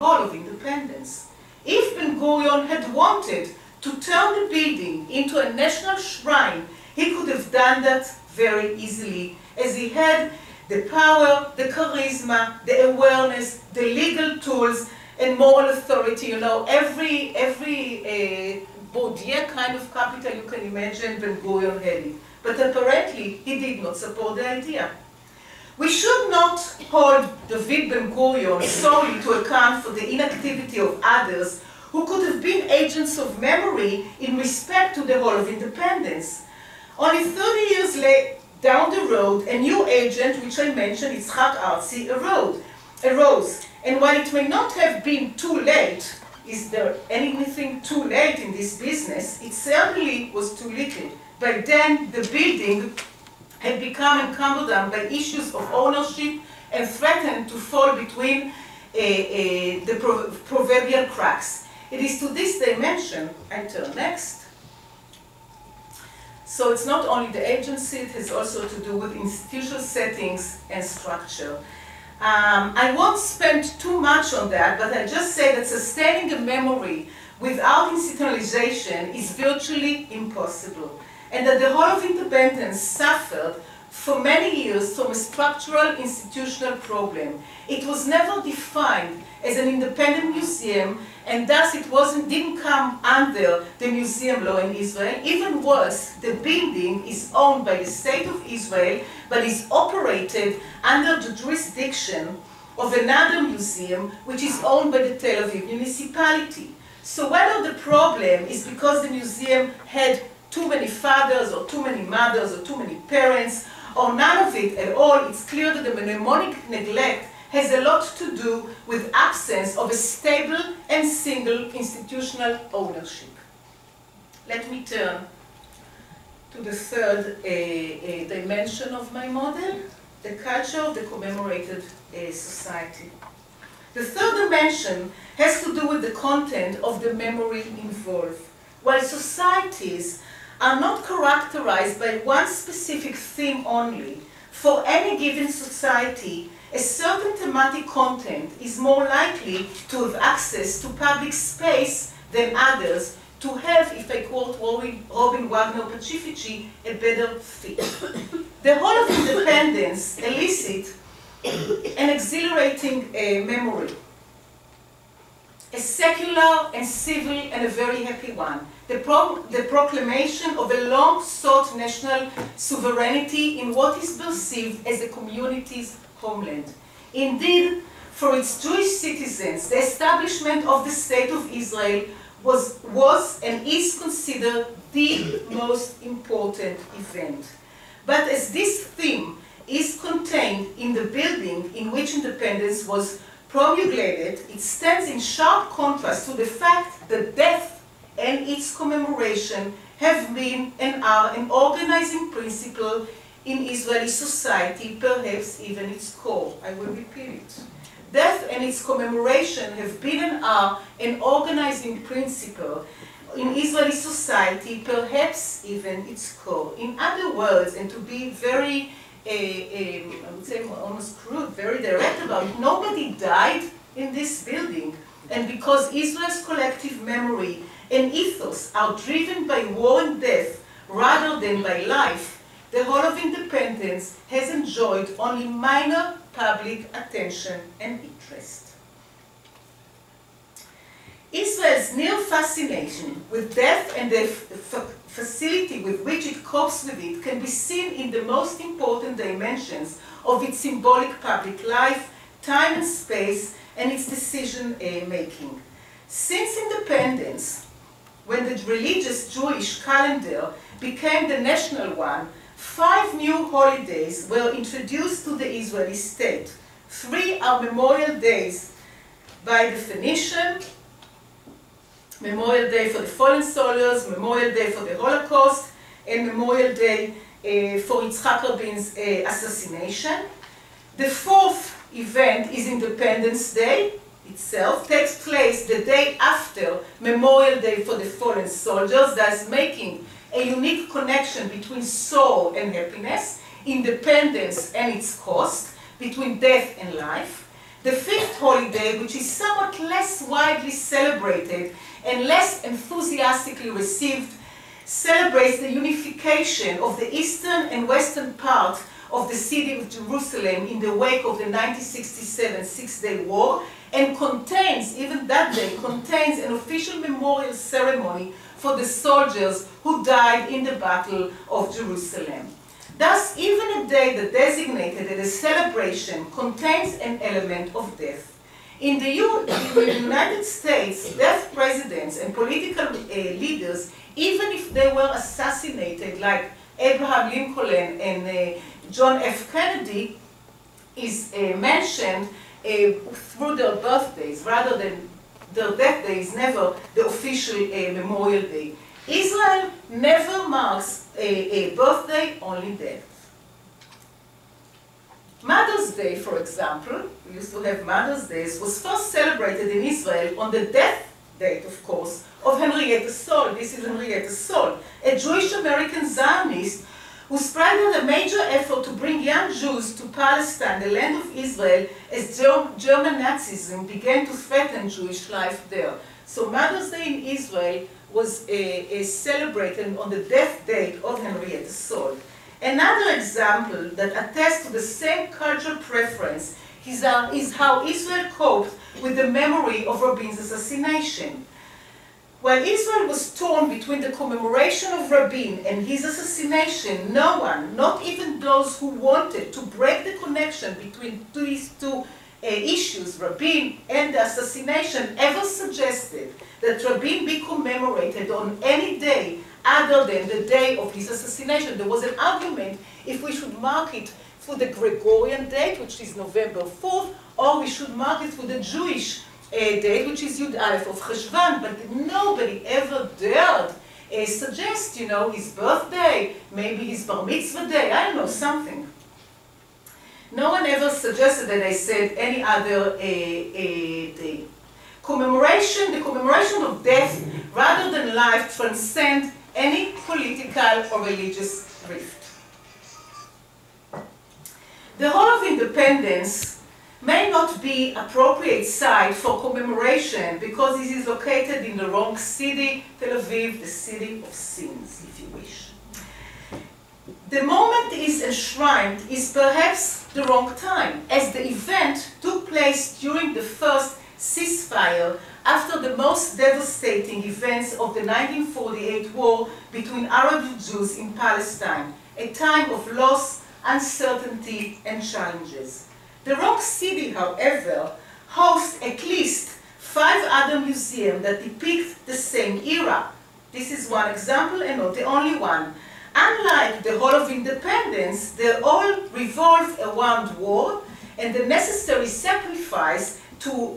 Hall of Independence. If Ben-Gurion had wanted to turn the building into a national shrine, he could have done that very easily, as he had the power, the charisma, the awareness, the legal tools, and moral authority. You know, every Bourdieu kind of capital you can imagine, Ben-Gurion had it. But apparently, he did not support the idea. We should not hold David Ben-Gurion solely to account for the inactivity of others who could have been agents of memory in respect to the Hall of Independence. Only 30 years down the road, a new agent, which I mentioned, Yitzhak Artzi, arose. And while it may not have been too late, is there anything too late in this business? It certainly was too little. By then, the building had become encumbered by issues of ownership and threatened to fall between the proverbial cracks. It is to this dimension, I turn next. So it's not only the agency, it has also to do with institutional settings and structure. I won't spend too much on that, but I just say that sustaining a memory without institutionalization is virtually impossible, and that the Hall of Independence suffered for many years from a structural institutional problem. It was never defined as an independent museum, and thus it didn't come under the museum law in Israel. Even worse, the building is owned by the State of Israel, but is operated under the jurisdiction of another museum, which is owned by the Tel Aviv municipality. So whether the problem is because the museum had too many fathers, or too many mothers, or too many parents, or none of it at all, it's clear that the mnemonic neglect has a lot to do with absence of a stable and single institutional ownership. Let me turn to the third dimension of my model, the culture of the commemorated society. The third dimension has to do with the content of the memory involved. While societies are not characterized by one specific theme only, for any given society, a certain thematic content is more likely to have access to public space than others, to have, if I quote Robin Wagner-Pacifici, a better fit. The Hall of Independence elicits an exhilarating memory, a secular and civil and a very happy one. The proclamation of a long-sought national sovereignty in what is perceived as the community's homeland. Indeed, for its Jewish citizens, the establishment of the State of Israel was and is considered the most important event. But as this theme is contained in the building in which independence was promulgated, it stands in sharp contrast to the fact that death and its commemoration have been and are an organizing principle in Israeli society, perhaps even its core. I will repeat it. Death and its commemoration have been and are an organizing principle in Israeli society, perhaps even its core. In other words, and to be very, I would say almost crude, very direct about it, nobody died in this building. And because Israel's collective memory and ethos are driven by war and death rather than by life, the Hall of Independence has enjoyed only minor public attention and interest. Israel's near fascination with death and the facility with which it copes with it can be seen in the most important dimensions of its symbolic public life, time and space, and its decision-making. Since independence, when the religious Jewish calendar became the national one, 5 new holidays were introduced to the Israeli state. 3 are Memorial Days by the Phoenician, Memorial Day for the fallen soldiers, Memorial Day for the Holocaust, and Memorial Day for Yitzhak Rabin's assassination. The 4th event is Independence Day itself, takes place the day after Memorial Day for the fallen soldiers, thus making a unique connection between soul and happiness, independence and its cost, between death and life. The fifth holiday, which is somewhat less widely celebrated and less enthusiastically received, celebrates the unification of the eastern and western part of the city of Jerusalem in the wake of the 1967 Six-Day War, and contains, even that day, contains an official memorial ceremony for the soldiers who died in the Battle of Jerusalem. Thus, even a day that designated as a celebration contains an element of death. In the United States, deaf presidents and political leaders, even if they were assassinated, like Abraham Lincoln and John F. Kennedy, is mentioned through their birthdays, rather than their death day is never the official memorial day. Israel never marks a birthday, only death. Mother's Day, for example, we used to have Mother's Days, was first celebrated in Israel on the death date, of course, of Henrietta Soll. This is Henrietta Soll, a Jewish-American Zionist who spearheaded a major effort to bring young Jews to Palestine, the land of Israel, as German Nazism began to threaten Jewish life there. So Mother's Day in Israel was celebrated on the death date of Henrietta Soll. Another example that attests to the same cultural preference is how Israel coped with the memory of Rabin's assassination. While Israel was torn between the commemoration of Rabin and his assassination, no one, not even those who wanted to break the connection between these two issues, Rabin and the assassination, ever suggested that Rabin be commemorated on any day other than the day of his assassination. There was an argument if we should mark it for the Gregorian date, which is November 4th, or we should mark it for the Jewish date, which is Yud Aleph of Cheshvan, but nobody ever dared suggest, his birthday, maybe his bar mitzvah day, I don't know, something. No one ever suggested that I said any other day. The commemoration of death rather than life transcends any political or religious rift. The Hall of Independence may not be appropriate site for commemoration because it is located in the wrong city, Tel Aviv, the city of sins, if you wish. The moment it is enshrined is perhaps the wrong time, as the event took place during the first ceasefire after the most devastating events of the 1948 war between Arab and Jews in Palestine, a time of loss, uncertainty, and challenges. The wrong city, however, hosts at least 5 other museums that depict the same era. This is one example and not the only one. Unlike the Hall of Independence, they all revolve around war and the necessary sacrifice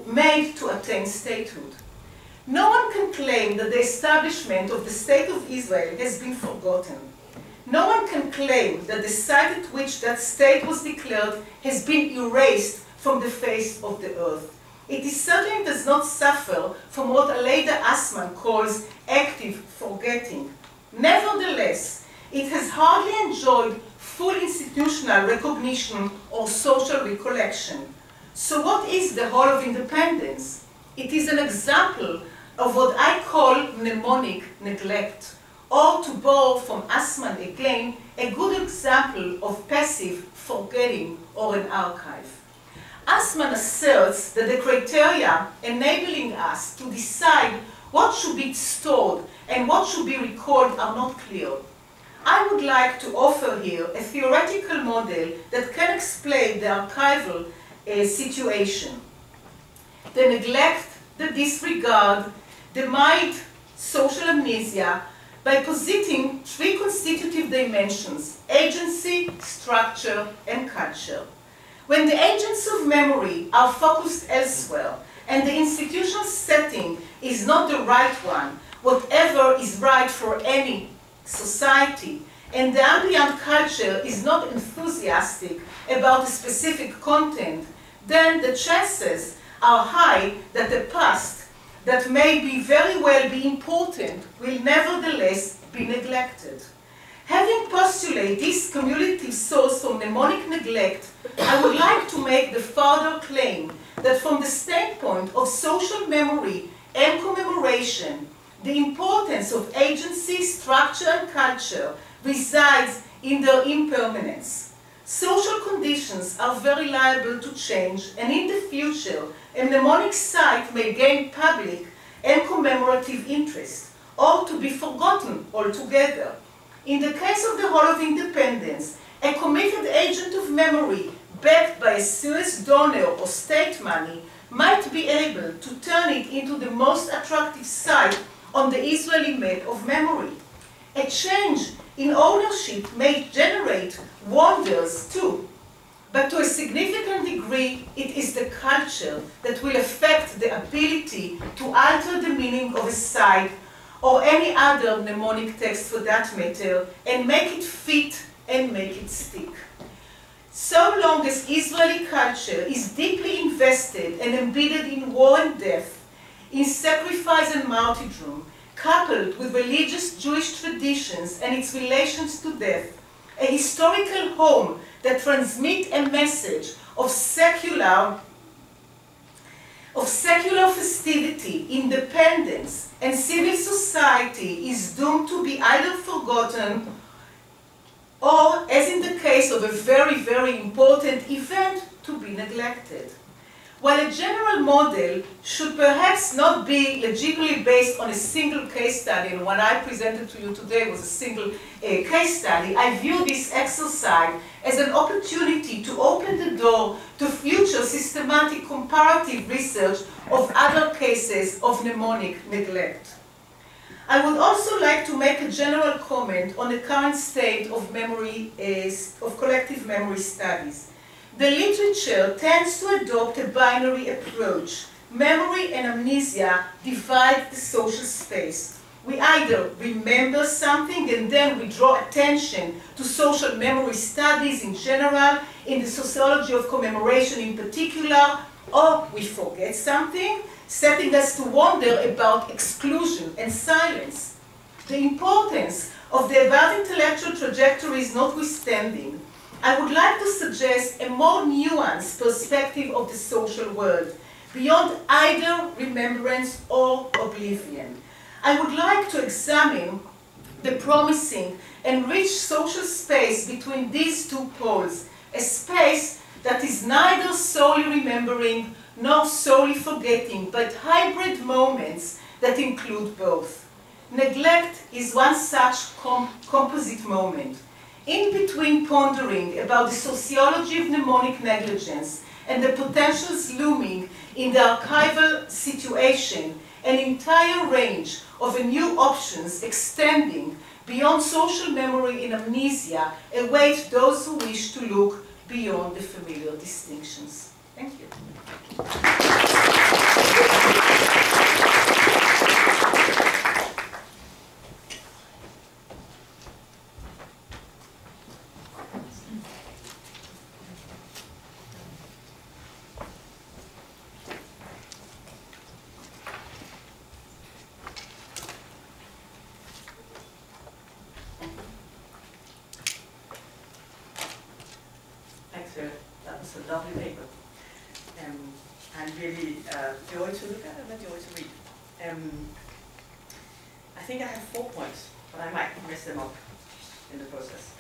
made to attain statehood. No one can claim that the establishment of the State of Israel has been forgotten. No one can claim that the site at which that state was declared has been erased from the face of the earth. It certainly does not suffer from what Aleida Assmann calls active forgetting. Nevertheless, it has hardly enjoyed full institutional recognition or social recollection. So what is the Hall of Independence? It is an example of what I call mnemonic neglect, or to borrow from Assmann again, a good example of passive forgetting or an archive. Assmann asserts that the criteria enabling us to decide what should be stored and what should be recalled are not clear. I would like to offer here a theoretical model that can explain the archival situation. The neglect, the disregard, the mild social amnesia, by positing 3 constitutive dimensions: agency, structure, and culture. When the agents of memory are focused elsewhere and the institutional setting is not the right one, whatever is right for any society, and the ambient culture is not enthusiastic about a specific content, then the chances are high that the past, that may very well be important, will nevertheless be neglected. Having postulated this cumulative source from mnemonic neglect, I would like to make the further claim that from the standpoint of social memory and commemoration, the importance of agency, structure, and culture resides in their impermanence. Social conditions are very liable to change, and in the future, a mnemonic site may gain public and commemorative interest, or to be forgotten altogether. In the case of the Hall of Independence, a committed agent of memory backed by a serious donor or state money might be able to turn it into the most attractive site on the Israeli map of memory. A change in ownership may generate wonders too, but to a significant degree, it is the culture that will affect the ability to alter the meaning of a site or any other mnemonic text for that matter, and make it fit and make it stick. So long as Israeli culture is deeply invested and embedded in war and death, in sacrifice and martyrdom, coupled with religious Jewish traditions and its relations to death, a historical home that transmits a message of secular festivity, independence, and civil society is doomed to be either forgotten or, as in the case of a very, very important event, to be neglected. While a general model should perhaps not be legitimately based on a single case study, and what I presented to you today was a single case study, I view this exercise as an opportunity to open the door to future systematic comparative research of other cases of mnemonic neglect. I would also like to make a general comment on the current state of memory, of collective memory studies. The literature tends to adopt a binary approach. Memory and amnesia divide the social space. We either remember something and then we draw attention to social memory studies in general, in the sociology of commemoration in particular, or we forget something, setting us to wonder about exclusion and silence. The importance of the above intellectual trajectories notwithstanding, I would like to suggest a more nuanced perspective of the social world, beyond either remembrance or oblivion. I would like to examine the promising and rich social space between these two poles, a space that is neither solely remembering nor solely forgetting, but hybrid moments that include both. Neglect is one such composite moment. In between pondering about the sociology of mnemonic negligence and the potentials looming in the archival situation, an entire range of new options extending beyond social memory and amnesia await those who wish to look beyond the familiar distinctions. Thank you. That was a lovely paper. And really joy to look at and a joy to read. I think I have 4 points, but I might mess them up in the process.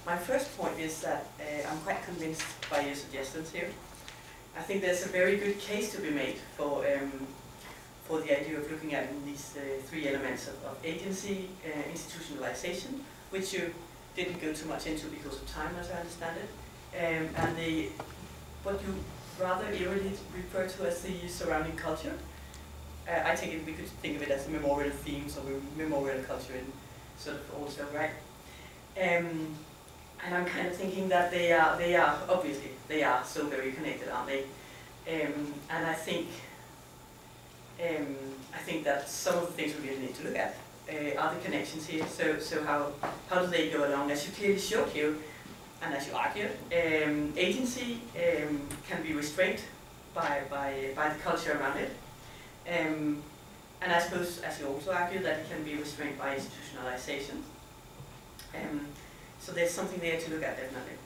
My first point is that I'm quite convinced by your suggestions here. I think there's a very good case to be made for the idea of looking at these 3 elements of agency, institutionalization, which you didn't go too much into because of time, as I understand it, and what you rather eerily refer to as the surrounding culture. I think we could think of it as memorial themes or memorial culture in sort of also, right? And I'm kind of thinking that they are obviously they are so very connected, aren't they? And I think that some of the things we really need to look at are the connections here. So how do they go along? As you clearly showed here, and as you argued, agency can be restrained by the culture around it. And I suppose, as you also argued, that it can be restrained by institutionalization. So there's something there to look at, definitely.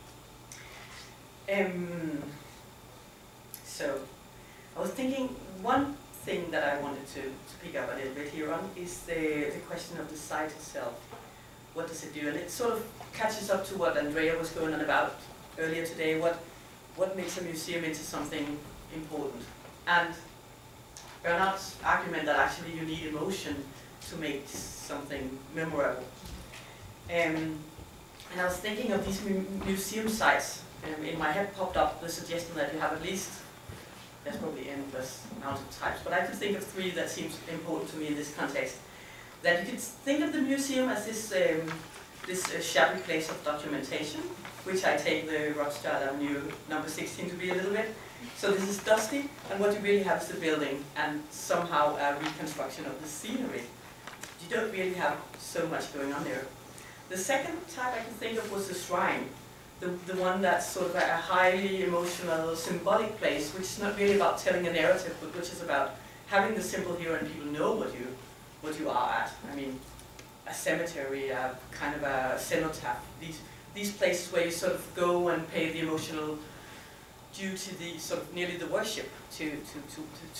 So I was thinking one thing that I wanted to pick up a little bit here on is the question of the site itself. What does it do? And it sort of catches up to what Andrea was going on about earlier today. What makes a museum into something important? And Bernard's argument that actually you need emotion to make something memorable. And I was thinking of these museum sites. In my head popped up the suggestion that you have at least, there's probably endless amount of types, but I could think of 3 that seems important to me in this context. That you could think of the museum as this shabby place of documentation, which I take the Rothschild Avenue number 16 to be a little bit. So this is dusty, and what you really have is the building and somehow a reconstruction of the scenery. You don't really have so much going on there. The second type I could think of was the shrine. The one that's sort of a highly emotional, symbolic place, which is not really about telling a narrative, but which is about having the symbol here and people know what you are at. I mean, a cemetery, kind of a cenotaph. These places where you sort of go and pay the emotional due to the sort of nearly the worship to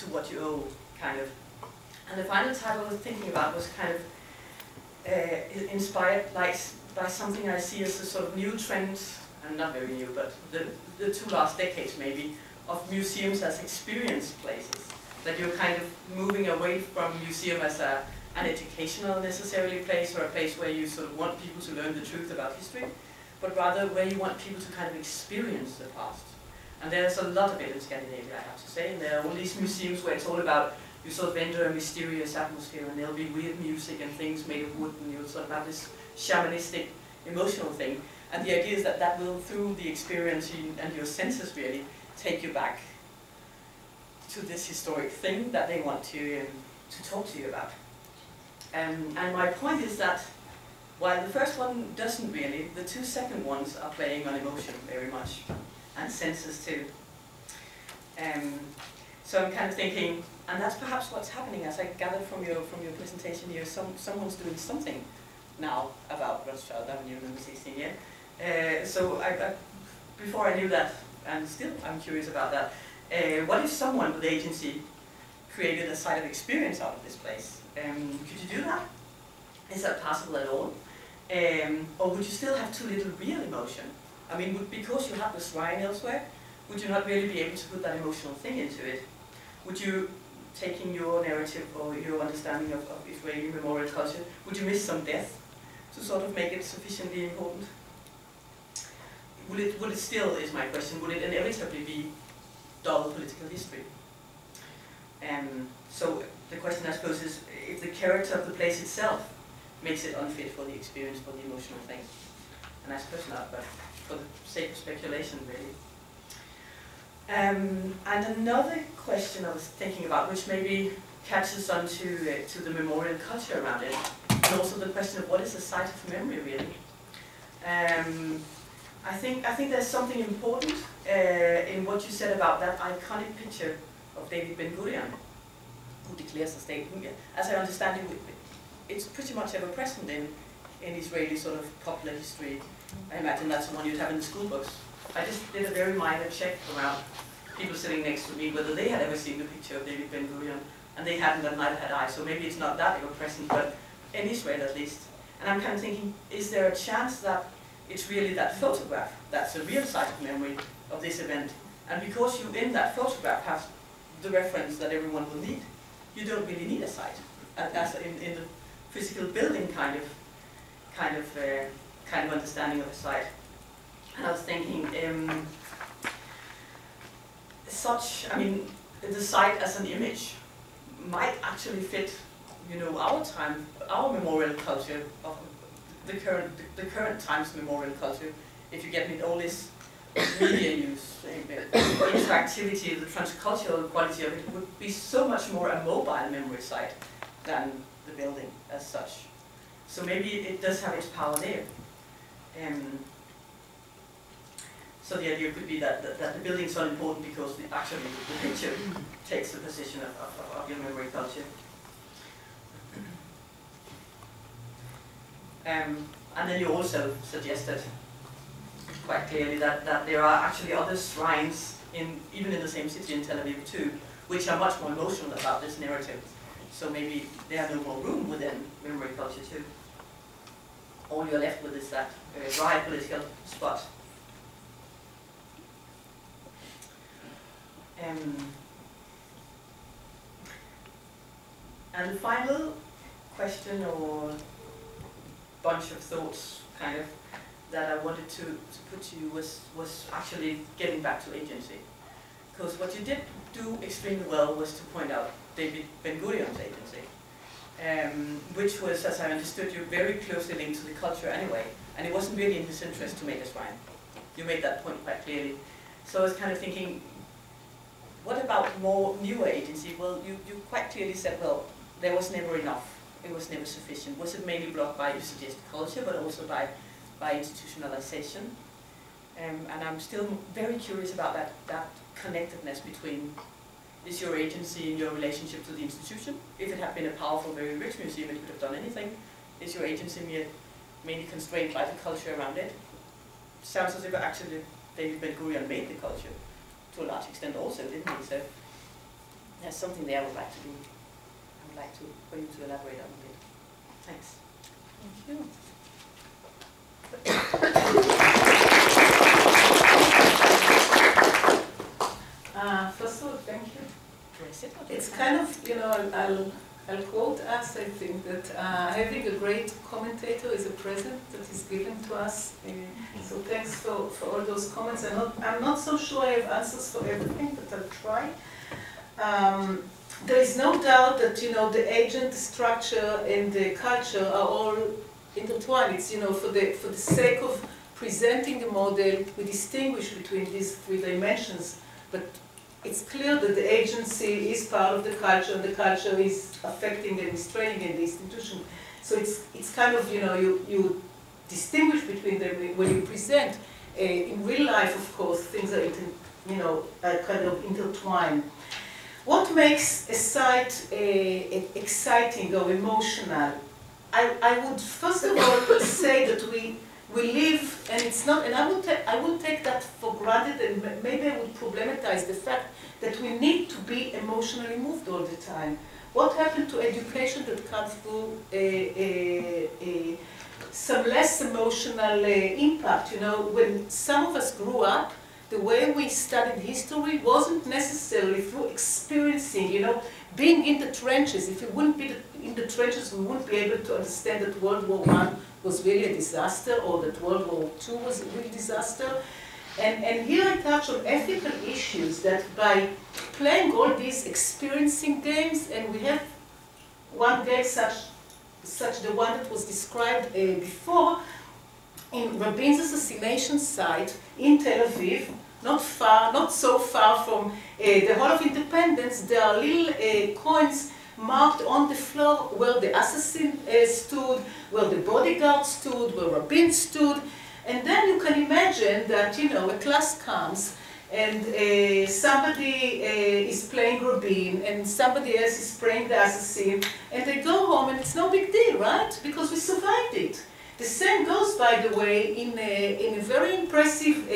what you owe, kind of. And the final type I was thinking about was kind of inspired by something I see as a sort of new trend, and not very new, but the 2 last decades maybe, of museums as experience places. That you're kind of moving away from museum as an educational necessarily place, or a place where you sort of want people to learn the truth about history, but rather where you want people to kind of experience the past. And there's a lot of it in Scandinavia, I have to say, and there are all these museums where it's all about you sort of enter a mysterious atmosphere, and there'll be weird music and things made of wood, and you'll sort of have this shamanistic, emotional thing. And the idea is that that will, through the experience and your senses really, take you back to this historic thing that they want to talk to you about. And my point is that while the first one doesn't really, the 2 second ones are playing on emotion very much, and senses too. So I'm kind of thinking, and that's perhaps what's happening, as I gathered from your presentation here. Someone's doing something now about Rothschild Avenue number 16. Yeah. So before I knew that, and still I'm curious about that. What if someone with agency created a site of experience out of this place? Could you do that? Is that possible at all? Or would you still have too little real emotion? I mean, because you have the shrine elsewhere, would you not really be able to put that emotional thing into it? Would you, taking your narrative or your understanding of Israeli memorial culture, would you miss some death to sort of make it sufficiently important? Would it still, is my question, would it inevitably be dull political history? So the question, I suppose, is if the character of the place itself makes it unfit for the experience, for the emotional thing. And I suppose not, but for the sake of speculation, really. And another question I was thinking about, which maybe catches on to the memorial culture around it, and also the question of what is a site of memory, really. I think there's something important in what you said about that iconic picture of David Ben-Gurion, who declares the state. As I understand it, it's pretty much ever present in Israeli sort of popular history. I imagine that's the one you'd have in the school books. I just did a very minor check around people sitting next to me whether they had ever seen the picture of David Ben-Gurion, and they hadn't, and neither had I. So maybe it's not that ever present, but in Israel at least. And I'm kind of thinking, is there a chance that it's really that photograph that's a real site of memory of this event? And because you in that photograph have the reference that everyone will need, you don't really need a site. As in the physical building kind of understanding of a site. And I was thinking, the site as an image might actually fit, our time, our memorial culture of the current time's memorial culture. If you get me, all this media use, interactivity, the transcultural quality of it would be so much more a mobile memory site than the building as such. So maybe it does have its power there. So the idea could be that the building is not important because actually the picture takes the position of your memory culture. And then you also suggested quite clearly that there are actually other shrines, even in the same city in Tel Aviv too, which are much more emotional about this narrative. So maybe there are no more room within memory culture too. All you're left with is that dry political spot. And the final question or bunch of thoughts kind of that I wanted to put to you was actually getting back to agency. Because what you did do extremely well was to point out David Ben-Gurion's agency, which was, as I understood you, very closely linked to the culture anyway, and it wasn't really in his interest to make a shrine. You made that point quite clearly. So I was kind of thinking, what about more newer agency? Well, you quite clearly said, well, there was never enough. It was never sufficient. Was it mainly blocked by, you suggest, culture, but also by institutionalization? And I'm still very curious about that connectedness between, is your agency in your relationship to the institution? If it had been a powerful, very rich museum, it could have done anything. Is your agency mainly constrained by the culture around it? Sounds as if actually David Ben-Gurion made the culture to a large extent also, didn't he? So there's something there I would like for you to elaborate on a bit. Thanks. Thank you. First of all, thank you. It's kind of, you know, I'll quote us, I think, that having a great commentator is a present that is given to us. So thanks for all those comments. I'm not so sure I have answers for everything, but I'll try. There is no doubt that, you know, the agent, the structure, and the culture are all intertwined. It's, you know, for the sake of presenting the model, we distinguish between these three dimensions. But it's clear that the agency is part of the culture, and the culture is affecting and restraining in the institution. So it's kind of, you know, you distinguish between them when you present. In real life, of course, things are, kind of intertwined. What makes a site exciting or emotional? I would first of all say that we live, and it's not, and I would take that for granted, and maybe I would problematize the fact that we need to be emotionally moved all the time. What happened to education that comes through some less emotional impact? You know, when some of us grew up, the way we studied history wasn't necessarily through experiencing, you know, being in the trenches. If we wouldn't be in the trenches, we wouldn't be able to understand that World War I was really a disaster, or that World War II was a real disaster. And here I touch on ethical issues that by playing all these experiencing games, and we have one game such the one that was described before, in Rabin's assassination site in Tel Aviv, not so far from the Hall of Independence, there are little coins marked on the floor where the assassin stood, where the bodyguard stood, where Rabin stood. And then you can imagine that, you know, a class comes and somebody is playing Rabin and somebody else is playing the assassin, and they go home and it's no big deal, right? Because we survived it. The same goes, by the way, in a very impressive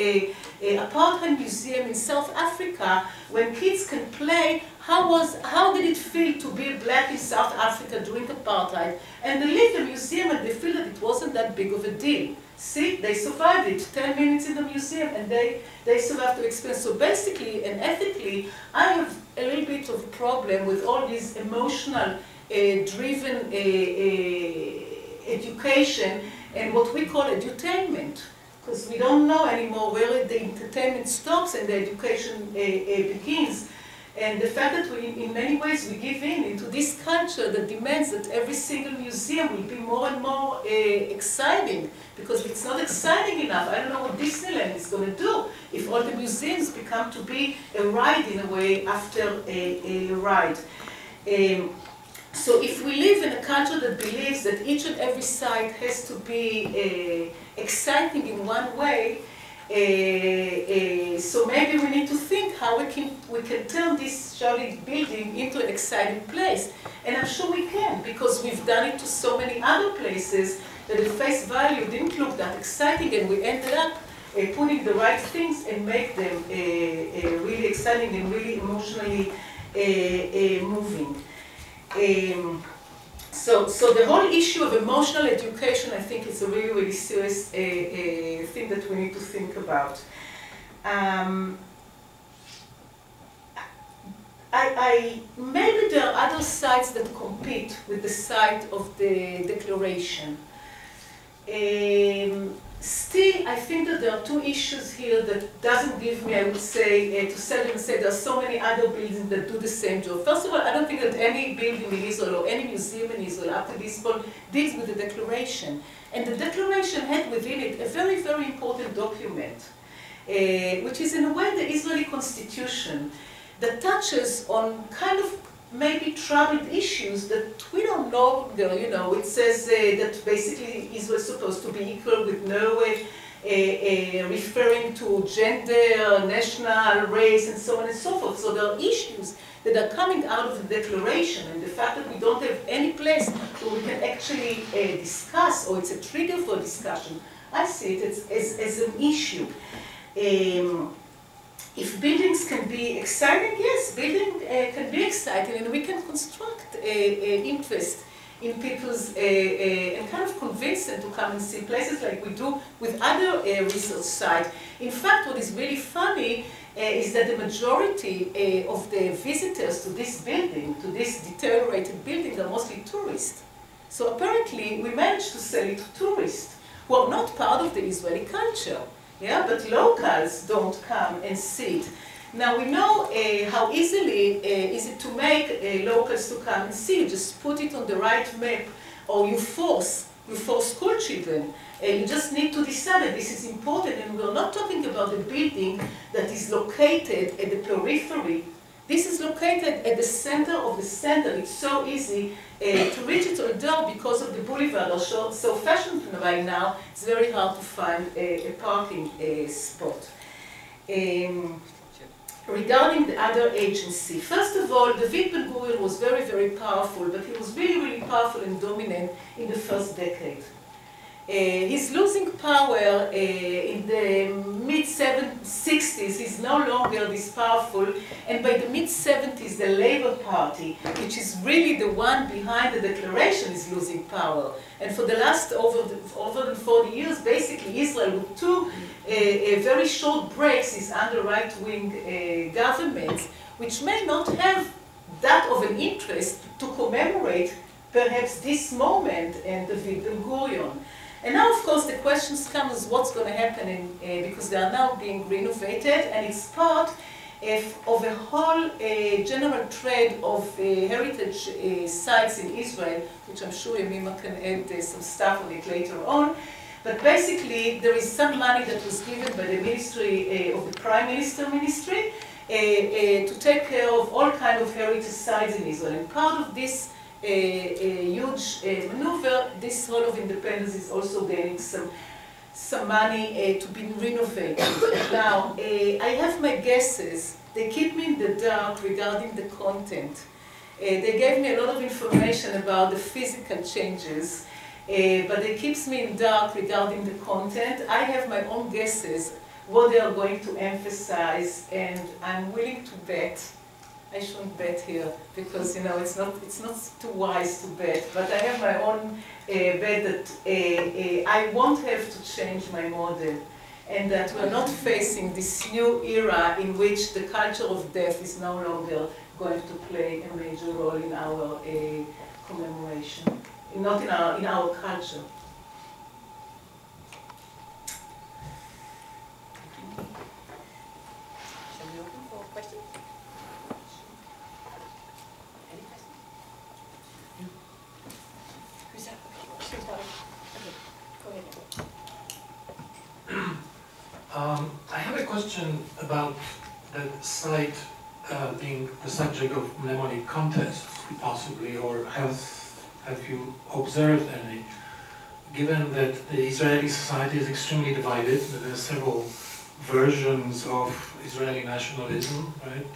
apartheid museum in South Africa, when kids can play how did it feel to be black in South Africa during apartheid, and they leave the museum and they feel that it wasn't that big of a deal. See, they survived it, 10 minutes in the museum, and they survived the experience. So basically and ethically, I have a little bit of a problem with all these emotional driven education and what we call edutainment, because we don't know anymore where the entertainment stops and the education begins. And the fact that we, in many ways, we give in into this culture that demands that every single museum will be more and more exciting, because if it's not exciting enough, I don't know what Disneyland is going to do if all the museums become to be a ride in a way after a ride. So if we live in a culture that believes that each and every site has to be exciting in one way, so maybe we need to think how we can turn this solid building into an exciting place. And I'm sure we can, because we've done it to so many other places that at face value didn't look that exciting, and we ended up putting the right things and make them really exciting and really emotionally moving. So the whole issue of emotional education, I think, is a really, really serious thing that we need to think about. Maybe there are other sites that compete with the site of the declaration. Still, I think that there are two issues here that doesn't give me, I would say, to sell and say there are so many other buildings that do the same job. First of all, I don't think that any building in Israel or any museum in Israel up to this point deals with the declaration. And the declaration had within it a very, very important document, which is in a way the Israeli constitution that touches on kind of maybe troubled issues that we don't know, you know. It says that basically Israel is supposed to be equal with no referring to gender, national, race, and so on and so forth. So there are issues that are coming out of the declaration, and the fact that we don't have any place where we can actually discuss, or it's a trigger for discussion, I see it as an issue. If buildings can be exciting, yes, building can be exciting, and we can construct interest in people's, and kind of convince them to come and see places like we do with other research sites. In fact, what is really funny is that the majority of the visitors to this building, to this deteriorated building, are mostly tourists. So apparently, we managed to sell it to tourists who are not part of the Israeli culture. Yeah, but locals don't come and see it. Now we know how easily is it to make locals to come and see. You just put it on the right map, or you force school children. You just need to decide that this is important, and we're not talking about a building that is located at the periphery. This is located at the center of the center. It's so easy to reach it, although because of the boulevard are so fashionable right now, it's very hard to find a parking spot. Regarding the other agency, first of all, David Ben-Gurion was very, very powerful, but he was really, really powerful and dominant in the first decade. He's losing power in the mid-60s. He's no longer this powerful, and by the mid-70s, the Labour Party, which is really the one behind the declaration, is losing power. And for the last over 40 years, basically, Israel, with two very short breaks, is under right-wing governments, which may not have that of an interest to commemorate perhaps this moment and David Ben-Gurion. And now, of course, the questions come as what's going to happen because they are now being renovated, and it's part of a whole general trend of heritage sites in Israel, which I'm sure Yemima can add some stuff on it later on. But basically, there is some money that was given by the Ministry of the Prime Minister Ministry to take care of all kinds of heritage sites in Israel. And part of this a huge maneuver, this Hall of Independence is also gaining some money to be renovated. Now, I have my guesses. They keep me in the dark regarding the content. They gave me a lot of information about the physical changes, but it keeps me in dark regarding the content. I have my own guesses what they are going to emphasize, and I'm willing to bet. I shouldn't bet here because, you know, it's not too wise to bet. But I have my own bet that I won't have to change my model, and that we're not facing this new era in which the culture of death is no longer going to play a major role in our commemoration, not in our culture. Shall we open for questions? I have a question about the site being the subject of mnemonic contests, possibly, or have you observed any? Given that the Israeli society is extremely divided, there are several versions of Israeli nationalism, right?